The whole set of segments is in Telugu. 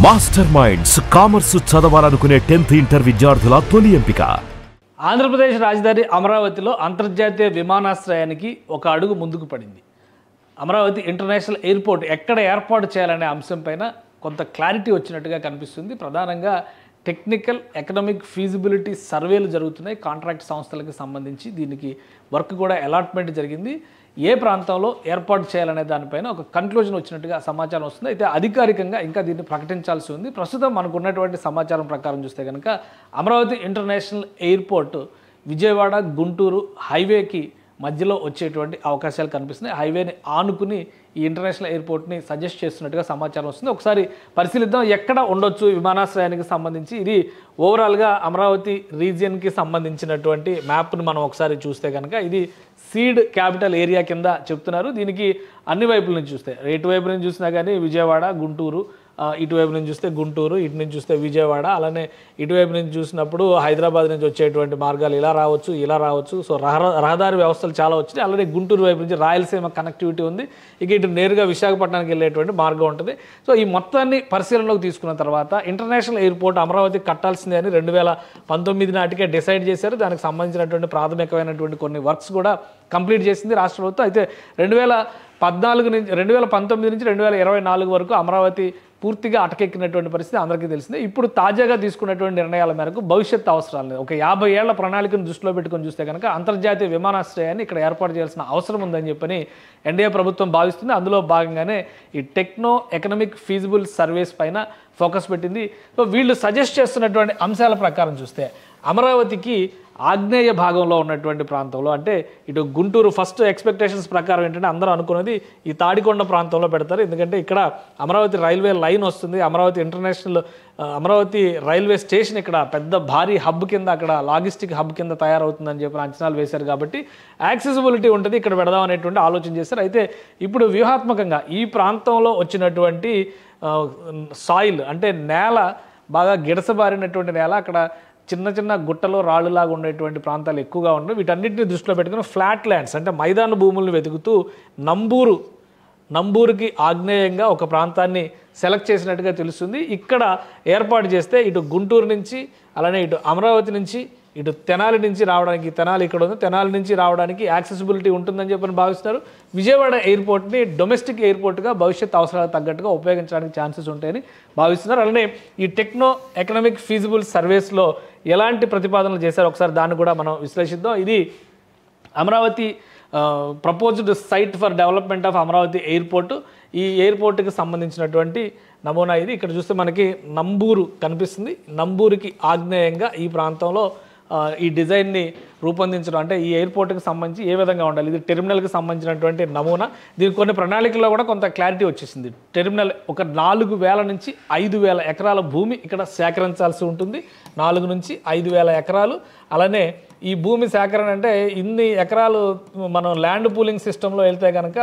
మాస్టర్ మైండ్స్ కామర్స్ చదవాలనుకునే 10th ఇంటర్ విద్యార్థుల తొలి ఎంపిక. ఆంధ్రప్రదేశ్ రాజధాని అమరావతిలో అంతర్జాతీయ విమానాశ్రయానికి ఒక అడుగు ముందుకు పడింది. అమరావతి ఇంటర్నేషనల్ ఎయిర్పోర్ట్ ఎక్కడ ఏర్పాటు చేయాలనే అంశంపైన కొంత క్లారిటీ వచ్చినట్టుగా కనిపిస్తుంది. ప్రధానంగా టెక్నికల్ ఎకనామిక్ ఫీజిబిలిటీ సర్వేలు జరుగుతున్నాయి. కాంట్రాక్ట్ సంస్థలకు సంబంధించి దీనికి వర్క్ కూడా అలాట్మెంట్ జరిగింది. ఏ ప్రాంతంలో ఏర్పాటు చేయాలనే దానిపైన ఒక కన్క్లూజన్ వచ్చినట్టుగా సమాచారం వస్తుంది. అయితే అధికారికంగా ఇంకా దీన్ని ప్రకటించాల్సి ఉంది. ప్రస్తుతం మనకు ఉన్నటువంటి సమాచారం ప్రకారం చూస్తే కనుక అమరావతి ఇంటర్నేషనల్ ఎయిర్పోర్ట్ విజయవాడ గుంటూరు హైవేకి మధ్యలో వచ్చేటువంటి అవకాశాలు కనిపిస్తున్నాయి. హైవేని ఆనుకుని ఈ ఇంటర్నేషనల్ ఎయిర్పోర్ట్ని సజెస్ట్ చేస్తున్నట్టుగా సమాచారం వస్తుంది. ఒకసారి పరిశీలిద్దాం ఎక్కడ ఉండొచ్చు విమానాశ్రయానికి సంబంధించి. ఇది ఓవరాల్గా అమరావతి రీజియన్కి సంబంధించినటువంటి మ్యాప్ను మనం ఒకసారి చూస్తే కనుక ఇది సీడ్ క్యాపిటల్ ఏరియా కింద చెప్తున్నారు. దీనికి అన్ని వైపుల నుంచి చూస్తే ఇటువైపు నుంచి చూసినా కానీ విజయవాడ గుంటూరు, ఇటువైపు నుంచి చూస్తే గుంటూరు, ఇటు నుంచి చూస్తే విజయవాడ, అలానే ఇటువైపు నుంచి చూసినప్పుడు హైదరాబాద్ నుంచి వచ్చేటువంటి మార్గాలు ఇలా రావచ్చు, ఇలా రావచ్చు. సో రహదారి వ్యవస్థలు చాలా వచ్చినాయి. అలానే గుంటూరు వైపు నుంచి రాయలసీమ కనెక్టివిటీ ఉంది. ఇక ఇటు నేరుగా విశాఖపట్నానికి వెళ్ళేటువంటి మార్గం ఉంటుంది. సో ఈ మొత్తాన్ని పరిశీలనలోకి తీసుకున్న తర్వాత ఇంటర్నేషనల్ ఎయిర్పోర్ట్ అమరావతి కట్టాల్సిందే అని 2019 నాటికే డిసైడ్ చేశారు. దానికి సంబంధించినటువంటి ప్రాథమికమైనటువంటి కొన్ని వర్క్స్ కూడా కంప్లీట్ చేసింది రాష్ట్ర ప్రభుత్వం. అయితే 2019 నుంచి 2024 వరకు అమరావతి పూర్తిగా అటకెక్కినటువంటి పరిస్థితి అందరికీ తెలిసిందే. ఇప్పుడు తాజాగా తీసుకున్నటువంటి నిర్ణయాల మేరకు భవిష్యత్ అవసరాలు ఒక 50 ఏళ్ల ప్రణాళికను దృష్టిలో పెట్టుకొని చూస్తే కనుక అంతర్జాతీయ విమానాశ్రయాన్ని ఇక్కడ ఏర్పాటు చేయాల్సిన అవసరం ఉందని చెప్పని ఎన్డీఏ ప్రభుత్వం భావిస్తుంది. అందులో భాగంగానే ఈ టెక్నో ఎకనామిక్ ఫీజిబుల్ సర్వేస్ పైన ఫోకస్ పెట్టింది. సో వీళ్ళు సజెస్ట్ చేస్తున్నటువంటి అంశాల ప్రకారం చూస్తే అమరావతికి ఆగ్నేయ భాగంలో ఉన్నటువంటి ప్రాంతంలో, అంటే ఇటు గుంటూరు ఫస్ట్ ఎక్స్పెక్టేషన్స్ ప్రకారం ఏంటంటే అందరూ అనుకున్నది ఈ తాడికొండ ప్రాంతంలో పెడతారు. ఎందుకంటే ఇక్కడ అమరావతి రైల్వే లైన్ వస్తుంది. అమరావతి రైల్వే స్టేషన్ ఇక్కడ పెద్ద భారీ హబ్ కింద, అక్కడ లాజిస్టిక్ హబ్ కింద తయారవుతుందని చెప్పి అంచనాలు వేశారు. కాబట్టి యాక్సెసిబిలిటీ ఉంటుంది, ఇక్కడ పెడదాం అనేటువంటి ఆలోచన చేశారు. అయితే ఇప్పుడు వ్యూహాత్మకంగా ఈ ప్రాంతంలో వచ్చినటువంటి సాయిల్ అంటే నేల బాగా గిడసబారినటువంటి నేల, అక్కడ చిన్న చిన్న గుట్టలో రాళ్ళులాగా ఉండేటువంటి ప్రాంతాలు ఎక్కువగా ఉన్నాయి. వీటన్నిటిని దృష్టిలో పెట్టుకుని ఫ్లాట్ ల్యాండ్స్ అంటే మైదాన భూములను వెతుకుతూ నంబూరుకి ఆగ్నేయంగా ఒక ప్రాంతాన్ని సెలెక్ట్ చేసినట్టుగా తెలుస్తుంది. ఇక్కడ ఏర్పాటు చేస్తే ఇటు గుంటూరు నుంచి, అలానే ఇటు అమరావతి నుంచి, ఇటు తెనాలి నుంచి రావడానికి, తెనాలి ఇక్కడ ఉంది, తెనాలి నుంచి రావడానికి యాక్సెసిబిలిటీ ఉంటుందని చెప్పని భావిస్తున్నారు. విజయవాడ ఎయిర్పోర్ట్ని డొమెస్టిక్ ఎయిర్పోర్ట్గా భవిష్యత్ అవసరాలకు తగ్గట్టుగా ఉపయోగించడానికి ఛాన్సెస్ ఉంటాయని భావిస్తున్నారు. అలానే ఈ టెక్నో ఎకనామిక్ ఫీజిబుల్ సర్వేస్లో ఎలాంటి ప్రతిపాదనలు చేశారో ఒకసారి దాన్ని కూడా మనం విశ్లేషిద్దాం. ఇది Amaravati proposed site for development of Amaravati airport. ఈ ఎయిర్పోర్ట్కి సంబంధించినటువంటి నమూనా ఇది. ఇక్కడ చూస్తే మనకి నంబూరు కనిపిస్తుంది. నంబూరుకి ఆగ్నేయంగా ఈ ప్రాంతంలో ఈ డిజైన్ని రూపొందించడం, అంటే ఈ ఎయిర్పోర్ట్కి సంబంధించి ఏ విధంగా ఉండాలి, ఇది టెర్మినల్కి సంబంధించినటువంటి నమూనా. దీనికి కొన్ని ప్రణాళికల్లో కూడా కొంత క్లారిటీ వచ్చేసింది. టెర్మినల్ ఒక 4000 నుంచి 5000 ఎకరాల భూమి ఇక్కడ సేకరించాల్సి ఉంటుంది. 4 నుంచి 5000 ఎకరాలు. అలానే ఈ భూమి సేకరణ అంటే ఇన్ని ఎకరాలు మనం ల్యాండ్ పూలింగ్ సిస్టంలో వెళ్తే కనుక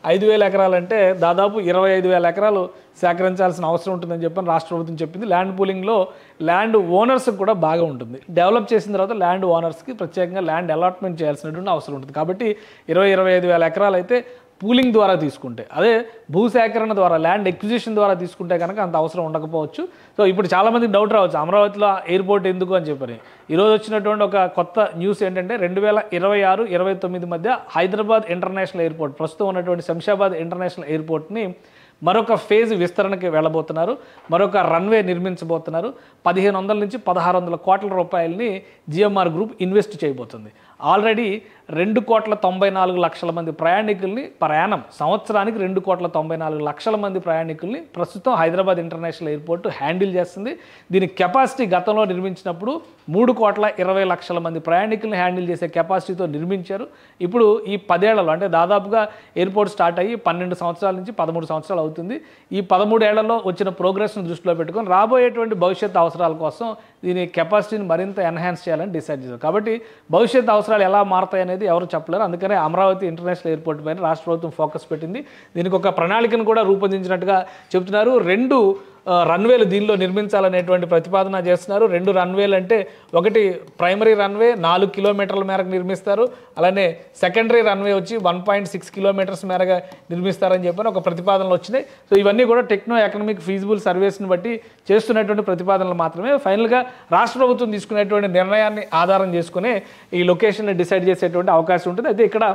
5000 ఎకరాలు అంటే దాదాపు 25,000 ఎకరాలు సేకరించాల్సిన అవసరం ఉంటుందని చెప్పని రాష్ట్ర ప్రభుత్వం చెప్పింది. ల్యాండ్ పూలింగ్లో ల్యాండ్ ఓనర్స్కి కూడా బాగా ఉంటుంది. డెవలప్ చేసిన తర్వాత ల్యాండ్ ఓనర్స్కి ప్రత్యేకంగా ల్యాండ్ అలాట్మెంట్ చేయాల్సినటువంటి అవసరం ఉంటుంది. కాబట్టి 25,000 ఎకరాలు అయితే పూలింగ్ ద్వారా తీసుకుంటే, అదే భూసేకరణ ద్వారా ల్యాండ్ ఎక్విజిషన్ ద్వారా తీసుకుంటే కనుక అంత అవసరం ఉండకపోవచ్చు. సో ఇప్పుడు చాలామందికి డౌట్ రావచ్చు అమరావతిలో ఎయిర్పోర్ట్ ఎందుకు అని చెప్పని. ఈరోజు వచ్చినటువంటి ఒక కొత్త న్యూస్ ఏంటంటే 2026-29 మధ్య హైదరాబాద్ ఇంటర్నేషనల్ ఎయిర్పోర్ట్, ప్రస్తుతం ఉన్నటువంటి శంషాబాద్ ఇంటర్నేషనల్ ఎయిర్పోర్ట్ని మరొక ఫేజ్ విస్తరణకి వెళ్ళబోతున్నారు. మరొక రన్వే నిర్మించబోతున్నారు. 1500 నుంచి 1600 కోట్ల రూపాయలని జిఎంఆర్ గ్రూప్ ఇన్వెస్ట్ చేయబోతుంది. ఆల్రెడీ 2,94,00,000 మంది ప్రయాణికుల్ని ప్రయాణం సంవత్సరానికి 2,94,00,000 మంది ప్రయాణికుల్ని ప్రస్తుతం హైదరాబాద్ ఇంటర్నేషనల్ ఎయిర్పోర్ట్ హ్యాండిల్ చేస్తుంది. దీని కెపాసిటీ గతంలో నిర్మించినప్పుడు 3,20,00,000 మంది ప్రయాణికుల్ని హ్యాండిల్ చేసే కెపాసిటీతో నిర్మించారు. ఇప్పుడు ఈ 10 ఏళ్లలో అంటే దాదాపుగా ఎయిర్పోర్ట్ స్టార్ట్ అయ్యి 12 సంవత్సరాల నుంచి 13 సంవత్సరాలు అవుతుంది. ఈ 13 ఏళ్లలో వచ్చిన ప్రోగ్రెస్ను దృష్టిలో పెట్టుకొని రాబోయేటువంటి భవిష్యత్ అవసరాల కోసం దీని కెపాసిటీని మరింత ఎన్హాన్స్ చేయాలని డిసైడ్ చేశారు. కాబట్టి భవిష్యత్ అవసరాలు ఎలా మారుతాయి అనేది ఎవరు చెప్పలేరు. అందుకనే అమరావతి ఇంటర్నేషనల్ ఎయిర్పోర్ట్ పైన రాష్ట్ర ప్రభుత్వం ఫోకస్ పెట్టింది. దీనికి ఒక ప్రణాళికను కూడా రూపొందించినట్టుగా చెబుతున్నారు. 2 రన్వేలు దీనిలో నిర్మించాలనేటువంటి ప్రతిపాదన చేస్తున్నారు. 2 రన్వేలు అంటే ఒకటి ప్రైమరీ రన్వే 4 కిలోమీటర్ల మేరకు నిర్మిస్తారు, అలానే సెకండరీ రన్వే వచ్చి 1.6 కిలోమీటర్స్ మేరగా నిర్మిస్తారని చెప్పని ఒక ప్రతిపాదనలు వచ్చినాయి. సో ఇవన్నీ కూడా టెక్నో ఎకనామిక్ ఫీజిబుల్ సర్వేస్ని బట్టి చేస్తున్నటువంటి ప్రతిపాదనలు మాత్రమే. ఫైనల్గా రాష్ట్ర ప్రభుత్వం తీసుకునేటువంటి నిర్ణయాన్ని ఆధారం చేసుకునే ఈ లొకేషన్ని డిసైడ్ చేసేటువంటి అవకాశం ఉంటుంది. అయితే ఇక్కడ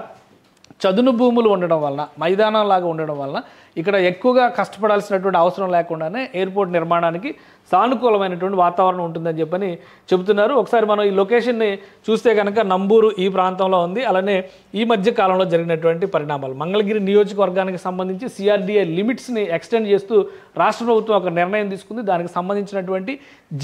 చదును భూములు ఉండడం వలన, మైదానం లాగా ఉండడం వలన ఇక్కడ ఎక్కువగా కష్టపడాల్సినటువంటి అవసరం లేకుండానే ఎయిర్పోర్ట్ నిర్మాణానికి సానుకూలమైనటువంటి వాతావరణం ఉంటుందని చెప్పని చెబుతున్నారు. ఒకసారి మనం ఈ లొకేషన్ని చూస్తే కనుక నంబూరు ఈ ప్రాంతంలో ఉంది. అలానే ఈ మధ్య కాలంలో జరిగినటువంటి పరిణామాలు, మంగళగిరి నియోజకవర్గానికి సంబంధించి సిఆర్డీఏ లిమిట్స్ని ఎక్స్టెండ్ చేస్తూ రాష్ట్ర ప్రభుత్వం ఒక నిర్ణయం తీసుకుంది. దానికి సంబంధించినటువంటి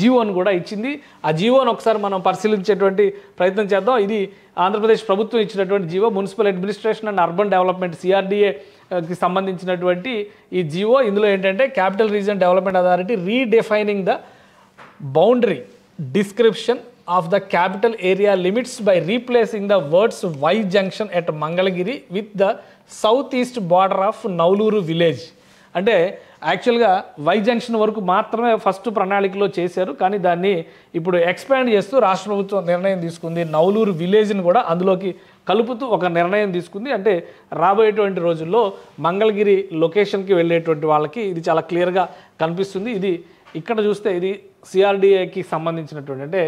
జీవోను కూడా ఇచ్చింది. ఆ జీవోను ఒకసారి మనం పరిశీలించేటువంటి ప్రయత్నం చేద్దాం. ఇది ఆంధ్రప్రదేశ్ ప్రభుత్వం ఇచ్చినటువంటి GO, municipal administration and urban development సిఆర్డీఏకి సంబంధించినటువంటి ఈ జీవో. ఇందులో ఏంటంటే capital region development authority redefining the boundary description of the capital area limits by replacing the words Y junction at Mangalagiri with the south east border of Nowluru village. అంటే యాక్చువల్గా వై జంక్షన్ వరకు మాత్రమే ఫస్ట్ ప్రణాళికలో చేశారు, కానీ దాన్ని ఇప్పుడు ఎక్స్పాండ్ చేస్తూ రాష్ట్ర ప్రభుత్వం నిర్ణయం తీసుకుంది. నౌలూరు విలేజ్ని కూడా అందులోకి కలుపుతూ ఒక నిర్ణయం తీసుకుంది. అంటే రాబోయేటువంటి రోజుల్లో మంగళగిరి లొకేషన్కి వెళ్ళేటువంటి వాళ్ళకి ఇది చాలా క్లియర్గా కనిపిస్తుంది. ఇది ఇక్కడ చూస్తే ఇది సిఆర్డీఏకి సంబంధించినటువంటి, అంటే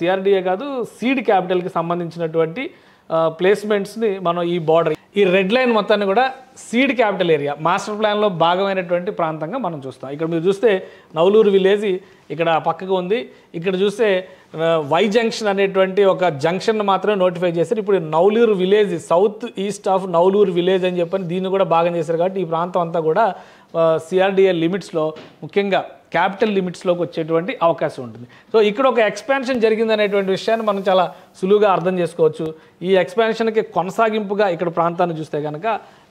సిఆర్డీఏ కాదు సీడ్ క్యాపిటల్కి సంబంధించినటువంటి ప్లేస్మెంట్స్ని మనం ఈ బార్డర్, ఈ రెడ్ లైన్ మొత్తాన్ని కూడా సీడ్ క్యాపిటల్ ఏరియా మాస్టర్ ప్లాన్లో భాగమైనటువంటి ప్రాంతంగా మనం చూస్తాం. ఇక్కడ మీరు చూస్తే నౌలూరు విలేజ్ ఇక్కడ పక్కకు ఉంది. ఇక్కడ చూస్తే వై జంక్షన్ అనేటువంటి ఒక జంక్షన్ మాత్రమే నోటిఫై చేశారు. ఇప్పుడు Nowluru village, south east of Nowluru village అని చెప్పని దీన్ని కూడా భాగం చేశారు. కాబట్టి ఈ ప్రాంతం అంతా కూడా సిఆర్డీఏ లిమిట్స్లో, ముఖ్యంగా క్యాపిటల్ లిమిట్స్లోకి వచ్చేటువంటి అవకాశం ఉంటుంది. సో ఇక్కడ ఒక ఎక్స్పాన్షన్ జరిగిందనేటువంటి విషయాన్ని మనం చాలా సులువుగా అర్థం చేసుకోవచ్చు. ఈ ఎక్స్పాన్షన్కి కొనసాగింపుగా ఇక్కడ ప్రాంతాన్ని చూస్తే కనుక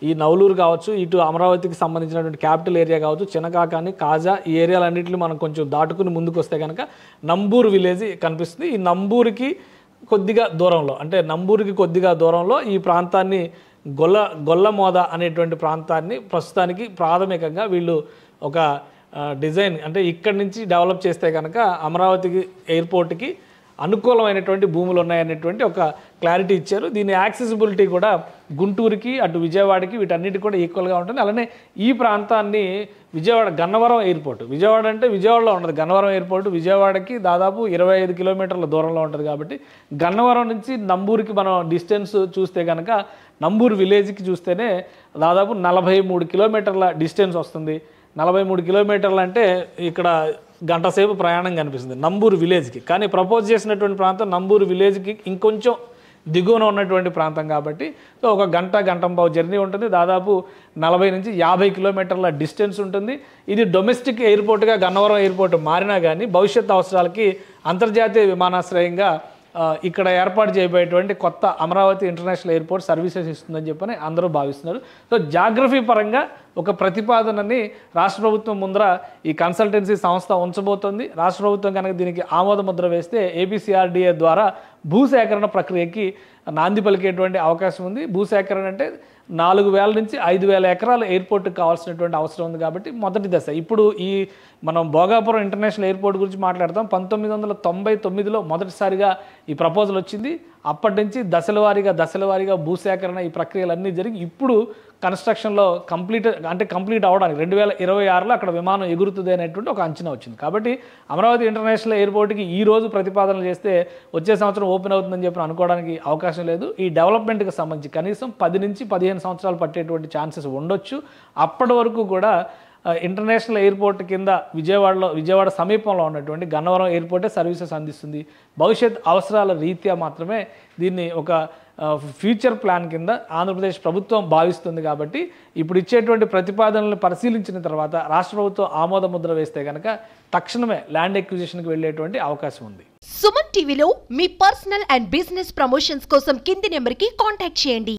ఈ నౌలూరు కావచ్చు, ఇటు అమరావతికి సంబంధించినటువంటి క్యాపిటల్ ఏరియా కావచ్చు, చినకాకాని, కాజా, ఈ ఏరియాలన్నింటినీ మనం కొంచెం దాటుకుని ముందుకు వస్తే కనుక నంబూరు విలేజ్ కనిపిస్తుంది. ఈ నంబూరుకి కొద్దిగా దూరంలో, అంటే నంబూరుకి కొద్దిగా దూరంలో ఈ ప్రాంతాన్ని గొల్లమోద అనేటువంటి ప్రాంతాన్ని ప్రస్తుతానికి ప్రాథమికంగా వీళ్ళు ఒక డిజైన్, అంటే ఇక్కడి నుంచి డెవలప్ చేస్తే కనుక అమరావతికి ఎయిర్పోర్ట్కి అనుకూలమైనటువంటి భూములు ఉన్నాయనేటువంటి ఒక క్లారిటీ ఇచ్చారు. దీని యాక్సెసిబిలిటీ కూడా గుంటూరుకి, అటు విజయవాడకి, వీటన్నిటికి కూడా ఈక్వల్గా ఉంటుంది. అలానే ఈ ప్రాంతాన్ని విజయవాడ గన్నవరం ఎయిర్పోర్ట్, విజయవాడ అంటే విజయవాడలో ఉంటుంది, గన్నవరం ఎయిర్పోర్ట్ విజయవాడకి దాదాపు 25 కిలోమీటర్ల దూరంలో ఉంటుంది. కాబట్టి గన్నవరం నుంచి నంబూరుకి మనం డిస్టెన్స్ చూస్తే కనుక నంబూరు విలేజ్కి చూస్తేనే దాదాపు 43 కిలోమీటర్ల డిస్టెన్స్ వస్తుంది. 43 కిలోమీటర్లు అంటే ఇక్కడ గంట సేపు ప్రయాణం కనిపిస్తుంది నంబూరు విలేజ్కి. కానీ ప్రపోజ్ చేసినటువంటి ప్రాంతం నంబూరు విలేజ్కి ఇంకొంచెం దిగువన ఉన్నటువంటి ప్రాంతం కాబట్టి సో ఒక గంటంపావు జర్నీ ఉంటుంది. దాదాపు 40 నుంచి 50 కిలోమీటర్ల డిస్టెన్స్ ఉంటుంది. ఇది డొమెస్టిక్ ఎయిర్పోర్ట్గా గన్నవరం ఎయిర్పోర్ట్ మారినా కానీ భవిష్యత్ అవసరాలకి అంతర్జాతీయ విమానాశ్రయంగా ఇక్కడ ఏర్పాటు చేయబోయేటువంటి కొత్త అమరావతి ఇంటర్నేషనల్ ఎయిర్పోర్ట్ సర్వీసెస్ ఇస్తుందని చెప్పని అందరూ భావిస్తున్నారు. సో జాగ్రఫీ పరంగా ఒక ప్రతిపాదనని రాష్ట్ర ప్రభుత్వం ముందర ఈ కన్సల్టెన్సీ సంస్థ ఉంచబోతోంది. రాష్ట్ర ప్రభుత్వం కనుక దీనికి ఆమోద ముద్ర వేస్తే ఏపీసీఆర్డీఏ ద్వారా భూసేకరణ ప్రక్రియకి నాంది పలికేటువంటి అవకాశం ఉంది. భూసేకరణ అంటే 4,000 నుంచి 5,000 ఎకరాలు ఎయిర్పోర్ట్కి కావాల్సినటువంటి అవసరం ఉంది. కాబట్టి మొదటి దశ ఇప్పుడు ఈ మనం భోగాపురం ఇంటర్నేషనల్ ఎయిర్పోర్ట్ గురించి మాట్లాడతాం. 1999లో మొదటిసారిగా ఈ ప్రపోజల్ వచ్చింది. అప్పటి నుంచి దశల వారీగా భూసేకరణ ఈ ప్రక్రియలన్నీ జరిగి ఇప్పుడు కన్స్ట్రక్షన్లో కంప్లీట్ అవ్వడానికి 2026లో అక్కడ విమానం ఎగురుతుంది అనేటువంటి ఒక అంచనా వచ్చింది. కాబట్టి అమరావతి ఇంటర్నేషనల్ ఎయిర్పోర్ట్కి ఈ రోజు ప్రతిపాదనలు చేస్తే వచ్చే సంవత్సరం ఓపెన్ అవుతుందని చెప్పి అనుకోవడానికి అవకాశం లేదు. ఈ డెవలప్మెంట్కి సంబంధించి కనీసం 10 నుంచి 15 సంవత్సరాలు పట్టేటువంటి ఛాన్సెస్ ఉండొచ్చు. అప్పటి వరకు కూడా ఇంటర్నేషనల్ ఎయిర్పోర్ట్ కింద విజయవాడ సమీపంలో ఉన్నటువంటి గన్నవరం ఎయిర్పోర్టే సర్వీసెస్ అందిస్తుంది. భవిష్యత్ అవసరాల రీత్యా మాత్రమే దీన్ని ఒక ఫ్యూచర్ ప్లాన్ కింద ఆంధ్రప్రదేశ్ ప్రభుత్వం భావిస్తుంది. కాబట్టి ఇప్పుడు ఇచ్చేటువంటి ప్రతిపాదనలను పరిశీలించిన తర్వాత రాష్ట్ర ప్రభుత్వం ఆమోద ముద్ర వేస్తే కనుక తక్షణమే ల్యాండ్ ఎక్విజిషన్కి వెళ్ళేటువంటి అవకాశం ఉంది. సుమన్ టీవీలో మీ పర్సనల్ అండ్ బిజినెస్ ప్రమోషన్స్ కోసం కింది నెంబర్కి కాంటాక్ట్ చేయండి.